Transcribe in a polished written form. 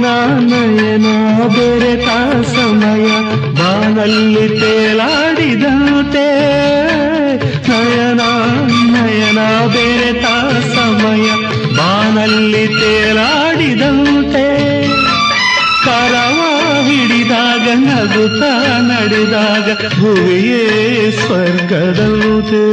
ನಯನ ಬೆರೆತ ಸಮಯ ಬಾನಲ್ಲಿ ತೇಲಾಡಿದಂತೆ ನಯನ ನಯನ ಬೆರೆತ ಸಮಯ ಬಾನಲ್ಲಿ ತೇಲಾಡಿದಂತೆ ಕರವ ಹಿಡಿದಾಗ ನಗುತ್ತಾ ನಡೆದಾಗ ಭುವಿಯೇ ಸ್ವರ್ಗದಂತೆ